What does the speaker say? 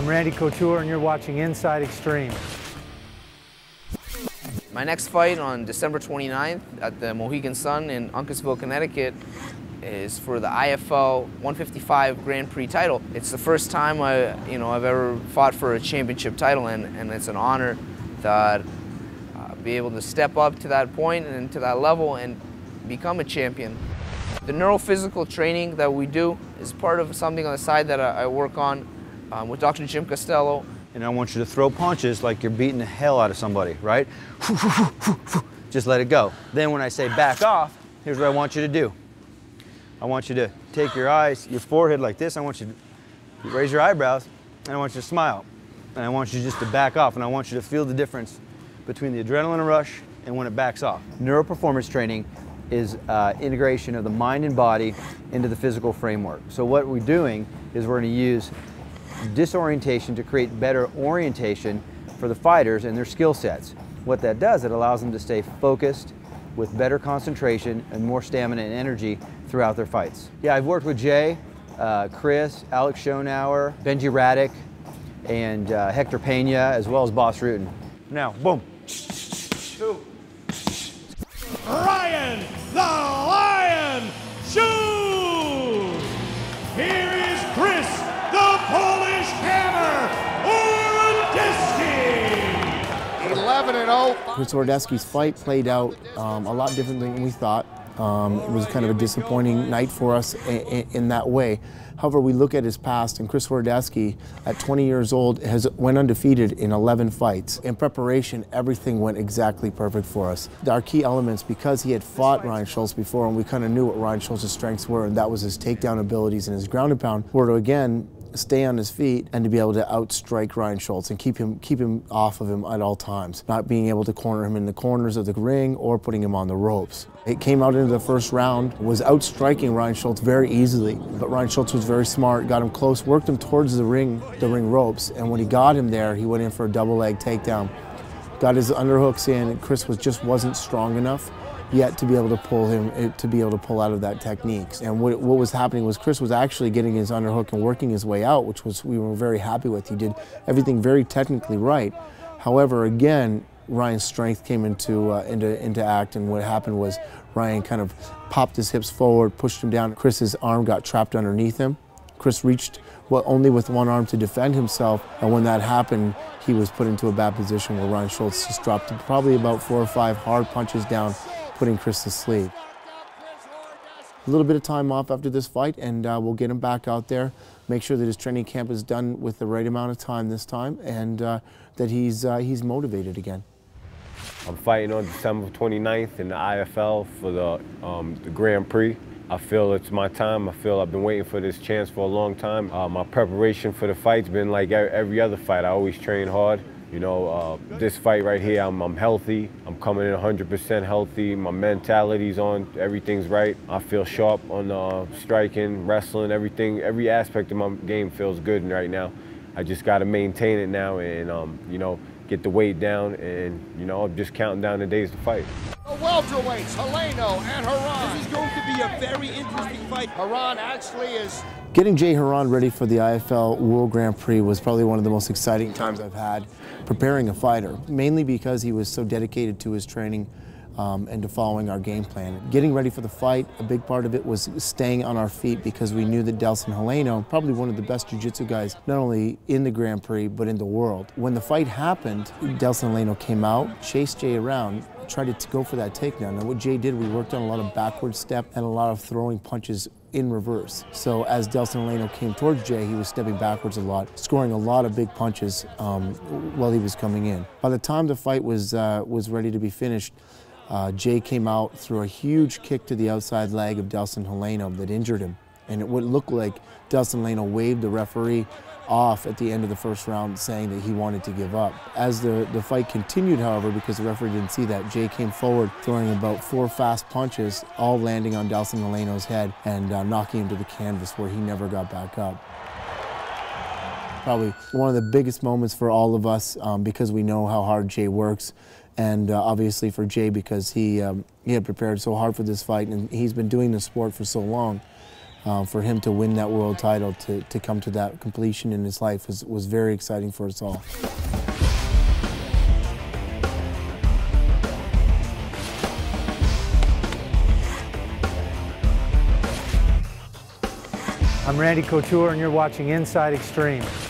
I'm Randy Couture, and you're watching Inside Xtreme. My next fight on December 29th at the Mohegan Sun in Uncasville, Connecticut is for the IFL 155 Grand Prix title. It's the first time I've ever fought for a championship title, and it's an honor that be able to step up to that point and to that level and become a champion. The neurophysical training that we do is part of something on the side that I work on with Dr. Jim Costello. And I want you to throw punches like you're beating the hell out of somebody, right? Just let it go. Then when I say back off, here's what I want you to do. I want you to take your eyes, your forehead like this. I want you to raise your eyebrows, and I want you to smile. And I want you just to back off, and I want you to feel the difference between the adrenaline rush and when it backs off. Neuroperformance training is integration of the mind and body into the physical framework. So what we're doing is we're going to use disorientation to create better orientation for the fighters and their skill sets. What that does, it allows them to stay focused with better concentration and more stamina and energy throughout their fights. Yeah, I've worked with Jay, Chris, Alex Schonauer, Benji Raddick, and Hector Pena, as well as Boss Rutan. Now, boom. Ryan the Lion Shultz! Here is Chris the Polish Hammer Horodecki! 11-0. Chris Horodecki's fight played out a lot differently than we thought. It was kind of a disappointing night for us in that way. However, we look at his past, and Chris Horodecki, at 20 years old, went undefeated in 11 fights. In preparation, everything went exactly perfect for us. Our key elements, because he had fought Ryan Shultz before, and we kind of knew what Ryan Shultz's strengths were, and that was his takedown abilities and his ground and pound, were to again stay on his feet and to be able to outstrike Ryan Shultz and keep him off of him at all times, not being able to corner him in the corners of the ring or putting him on the ropes. It came out into the first round, was outstriking Ryan Shultz very easily, but Ryan Shultz was very smart, got him close, worked him towards the ring ropes, and when he got him there, he went in for a double leg takedown. Got his underhooks in, and Chris just wasn't strong enough yet to be able to pull out of that technique. And what was happening was Chris was actually getting his underhook and working his way out, which we were very happy with. He did everything very technically right. However, again, Ryan's strength came into act, and what happened was Ryan kind of popped his hips forward, pushed him down. Chris's arm got trapped underneath him. Chris reached only with one arm to defend himself, and when that happened, he was put into a bad position where Ryan Shultz just dropped probably about 4 or 5 hard punches down, putting Chris to sleep. A little bit of time off after this fight, and we'll get him back out there, make sure that his training camp is done with the right amount of time this time, and that he's motivated again. I'm fighting on December 29th in the IFL for the Grand Prix. I feel it's my time. I feel I've been waiting for this chance for a long time. My preparation for the fight's been like every other fight. I always train hard. You know, this fight right here, I'm healthy. I'm coming in 100% healthy. My mentality's on. Everything's right. I feel sharp on striking, wrestling, everything. Every aspect of my game feels good right now. I just got to maintain it now and, you know, get the weight down, and, you know, I'm just counting down the days to fight. The welterweights, Heleno and Hieron. This is going to be a very interesting fight. Hieron actually is... Getting Jay Hieron ready for the IFL World Grand Prix was probably one of the most exciting times I've had preparing a fighter, mainly because he was so dedicated to his training and to following our game plan. Getting ready for the fight, a big part of it was staying on our feet because we knew that Delson Heleno, probably one of the best jiu-jitsu guys, not only in the Grand Prix, but in the world. When the fight happened, Delson Heleno came out, chased Jay around, tried to go for that takedown. And what Jay did, we worked on a lot of backward step and a lot of throwing punches in reverse. So as Delson Heleno came towards Jay, he was stepping backwards a lot, scoring a lot of big punches while he was coming in. By the time the fight was ready to be finished, Jay came out, threw a huge kick to the outside leg of Delson Heleno that injured him. And it would look like Delson Heleno waved the referee off at the end of the first round, saying that he wanted to give up. As the fight continued, however, because the referee didn't see that, Jay came forward, throwing about 4 fast punches, all landing on Delson Heleno's head and knocking him to the canvas, where he never got back up. Probably one of the biggest moments for all of us, because we know how hard Jay works, and obviously for Jay, because he had prepared so hard for this fight, and he's been doing the sport for so long. for him to win that world title, to come to that completion in his life was very exciting for us all. I'm Randy Couture, and you're watching Inside Xtreme.